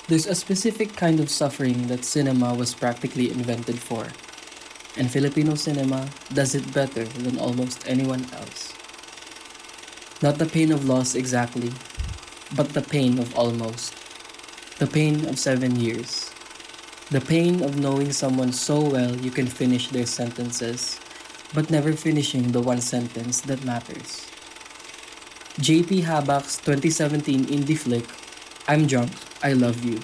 There's a specific kind of suffering that cinema was practically invented for, and Filipino cinema does it better than almost anyone else. Not the pain of loss exactly, but the pain of almost. The pain of 7 years. The pain of knowing someone so well you can finish their sentences, but never finishing the one sentence that matters. JP Habak's 2017 indie flick, I'm Drunk, I Love You,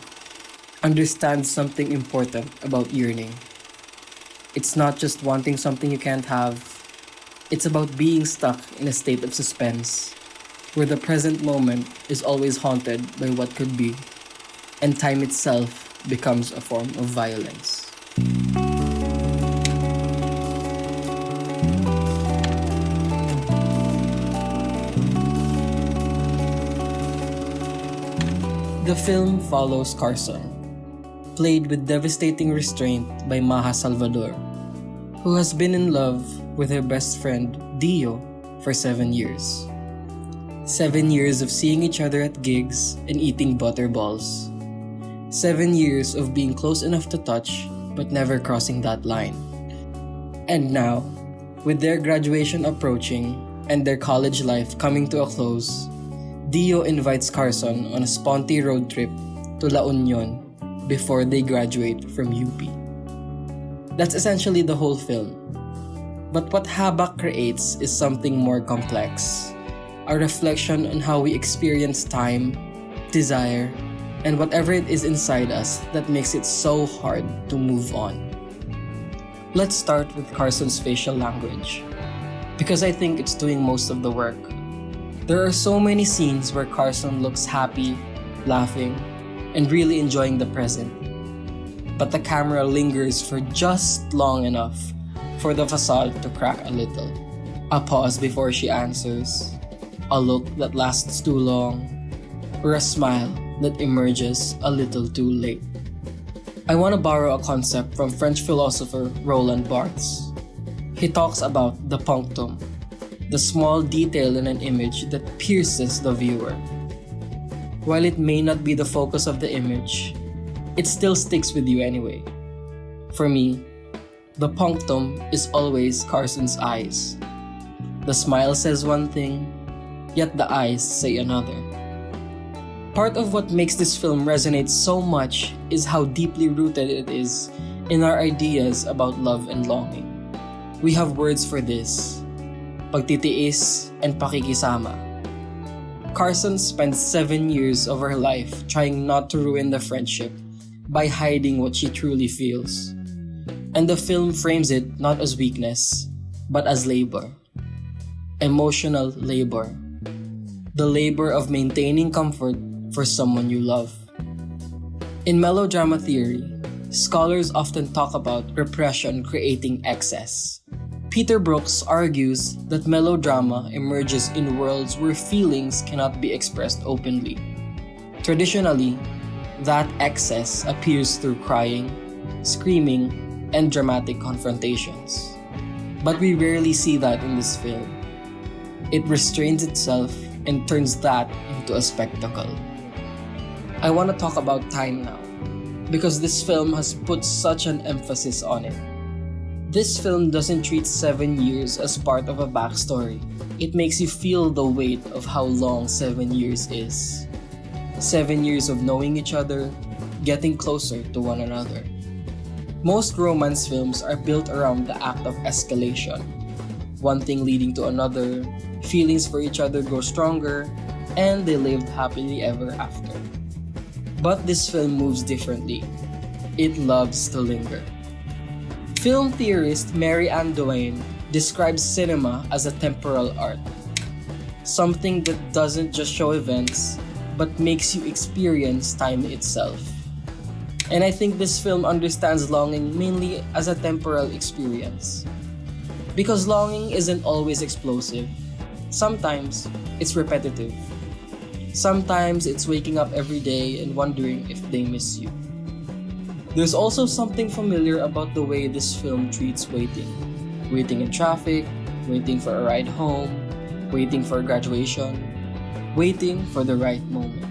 understands something important about yearning. It's not just wanting something you can't have, it's about being stuck in a state of suspense, where the present moment is always haunted by what could be, and time itself becomes a form of violence. The film follows Carson, played with devastating restraint by Maha Salvador, who has been in love with her best friend, Dio, for 7 years. 7 years of seeing each other at gigs and eating butterballs. 7 years of being close enough to touch, but never crossing that line. And now, with their graduation approaching and their college life coming to a close, Dio invites Carson on a sponty road trip to La Union before they graduate from UP. That's essentially the whole film. But what Habak creates is something more complex. A reflection on how we experience time, desire, and whatever it is inside us that makes it so hard to move on. Let's start with Carson's facial language, because I think it's doing most of the work. There are so many scenes where Carson looks happy, laughing, and really enjoying the present. But the camera lingers for just long enough for the facade to crack a little. A pause before she answers, a look that lasts too long, or a smile that emerges a little too late. I want to borrow a concept from French philosopher Roland Barthes. He talks about the punctum, the small detail in an image that pierces the viewer. While it may not be the focus of the image, it still sticks with you anyway. For me, the punctum is always Carson's eyes. The smile says one thing, yet the eyes say another. Part of what makes this film resonate so much is how deeply rooted it is in our ideas about love and longing. We have words for this: pagtitiis and pakikisama. Carson spends 7 years of her life trying not to ruin the friendship by hiding what she truly feels. And the film frames it not as weakness, but as labor. Emotional labor. The labor of maintaining comfort for someone you love. In melodrama theory, scholars often talk about repression creating excess. Peter Brooks argues that melodrama emerges in worlds where feelings cannot be expressed openly. Traditionally, that excess appears through crying, screaming, and dramatic confrontations. But we rarely see that in this film. It restrains itself and turns that into a spectacle. I want to talk about time now, because this film has put such an emphasis on it. This film doesn't treat 7 years as part of a backstory. It makes you feel the weight of how long 7 years is. 7 years of knowing each other, getting closer to one another. Most romance films are built around the act of escalation. One thing leading to another, feelings for each other grow stronger, and they lived happily ever after. But this film moves differently. It loves to linger. Film theorist Mary Ann Duane describes cinema as a temporal art. Something that doesn't just show events, but makes you experience time itself. And I think this film understands longing mainly as a temporal experience. Because longing isn't always explosive. Sometimes it's repetitive. Sometimes it's waking up every day and wondering if they miss you. There's also something familiar about the way this film treats waiting. Waiting in traffic, waiting for a ride home, waiting for graduation, waiting for the right moment.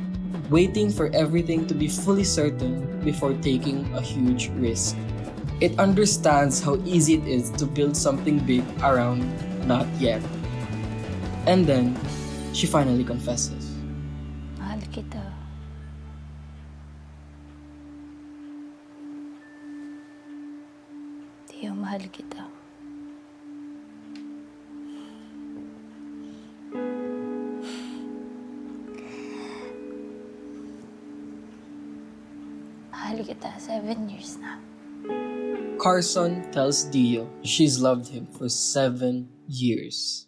waiting for everything to be fully certain before taking a huge risk. It understands how easy it is to build something big around not yet. And then, she finally confesses. Mahal kita. Tiyo, mahal kita. Mahal kita 7 years na. Carson tells Dio she's loved him for 7 years.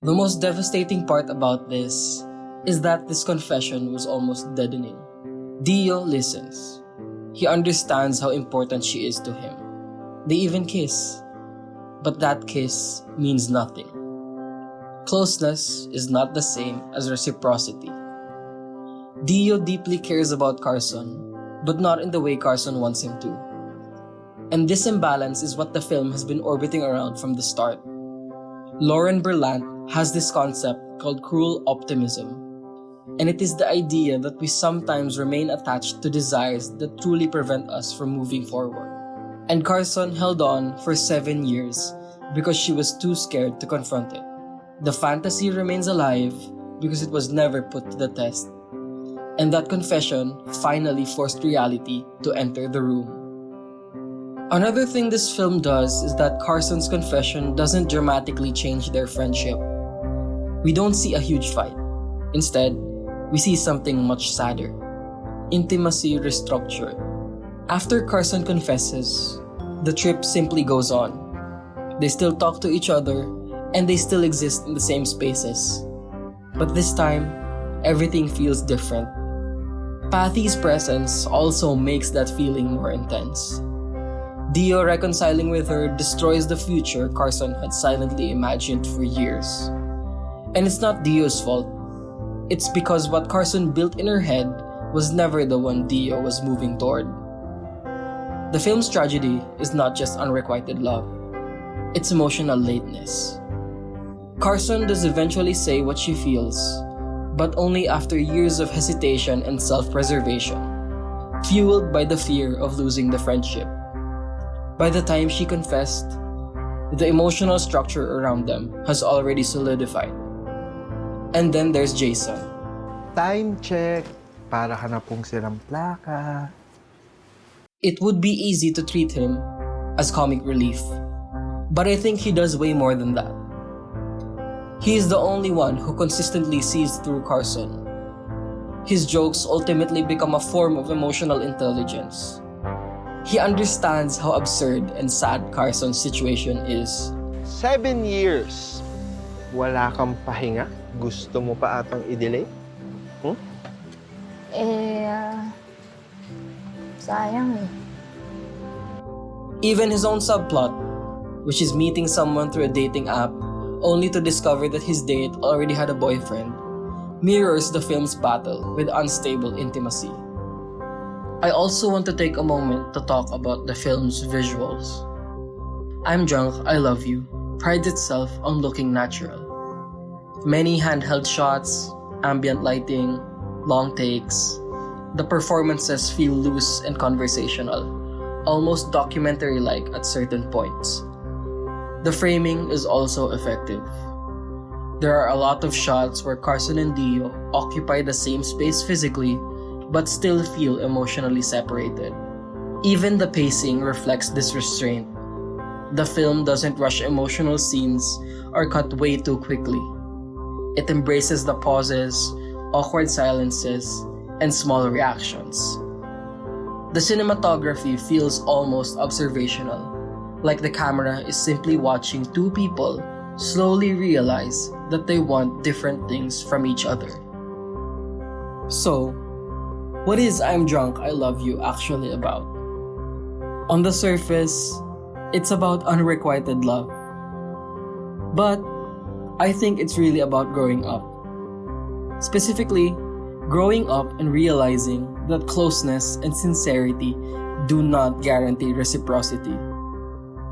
The most devastating part about this is that this confession was almost deadening. Dio listens. He understands how important she is to him. They even kiss. But that kiss means nothing. Closeness is not the same as reciprocity. Dio deeply cares about Carson, but not in the way Carson wants him to. And this imbalance is what the film has been orbiting around from the start. Lauren Berlant has this concept called cruel optimism. And it is the idea that we sometimes remain attached to desires that truly prevent us from moving forward. And Carson held on for 7 years because she was too scared to confront it. The fantasy remains alive because it was never put to the test. And that confession finally forced reality to enter the room. Another thing this film does is that Carson's confession doesn't dramatically change their friendship. We don't see a huge fight. Instead, we see something much sadder. Intimacy restructured. After Carson confesses, the trip simply goes on. They still talk to each other, and they still exist in the same spaces. But this time, everything feels different. Patty's presence also makes that feeling more intense. Dio reconciling with her destroys the future Carson had silently imagined for years. And it's not Dio's fault. It's because what Carson built in her head was never the one Dio was moving toward. The film's tragedy is not just unrequited love. It's emotional lateness. Carson does eventually say what she feels, but only after years of hesitation and self-preservation, fueled by the fear of losing the friendship. By the time she confessed, the emotional structure around them has already solidified. And then there's Jason. Time check. Para ka na pong silang plaka. It would be easy to treat him as comic relief, but I think he does way more than that. He is the only one who consistently sees through Carson. His jokes ultimately become a form of emotional intelligence. He understands how absurd and sad Carson's situation is. 7 years. Wala kang pahinga? Gusto mo pa atang i-delay? Sayang eh. Even his own subplot, which is meeting someone through a dating app only to discover that his date already had a boyfriend, mirrors the film's battle with unstable intimacy. I also want to take a moment to talk about the film's visuals. I'm Drunk, I Love You prides itself on looking natural. Many handheld shots, ambient lighting, long takes. The performances feel loose and conversational, almost documentary-like at certain points. The framing is also effective. There are a lot of shots where Carson and Dio occupy the same space physically, but still feel emotionally separated. Even the pacing reflects this restraint. The film doesn't rush emotional scenes or cut way too quickly. It embraces the pauses, awkward silences, and small reactions. The cinematography feels almost observational, like the camera is simply watching two people slowly realize that they want different things from each other. So, what is I'm Drunk, I Love You actually about? On the surface, it's about unrequited love. But I think it's really about growing up. Specifically, growing up and realizing that closeness and sincerity do not guarantee reciprocity.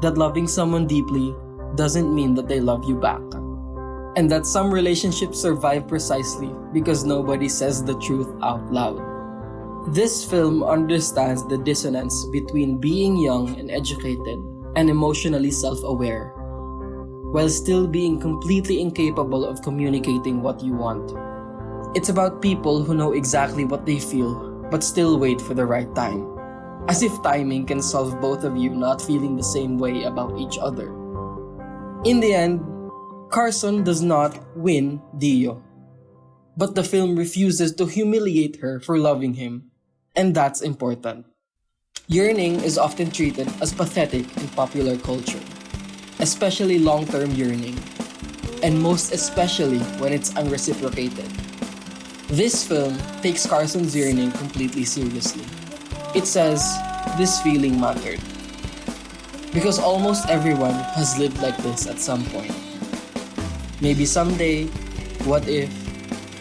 That loving someone deeply doesn't mean that they love you back. And that some relationships survive precisely because nobody says the truth out loud. This film understands the dissonance between being young and educated and emotionally self-aware, while still being completely incapable of communicating what you want. It's about people who know exactly what they feel, but still wait for the right time. As if timing can solve both of you not feeling the same way about each other. In the end, Carson does not win Dio, but the film refuses to humiliate her for loving him, and that's important. Yearning is often treated as pathetic in popular culture, especially long-term yearning, and most especially when it's unreciprocated. This film takes Carson's yearning completely seriously. It says this feeling mattered. Because almost everyone has lived like this at some point. Maybe someday, what if,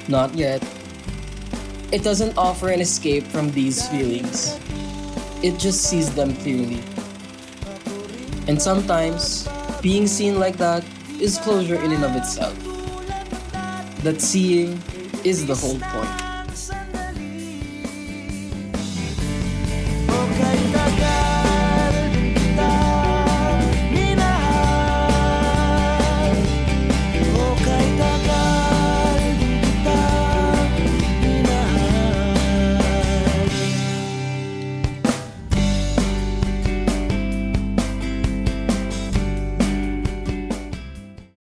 not yet. It doesn't offer an escape from these feelings. It just sees them clearly. And sometimes, being seen like that is closure in and of itself. That seeing is the whole point.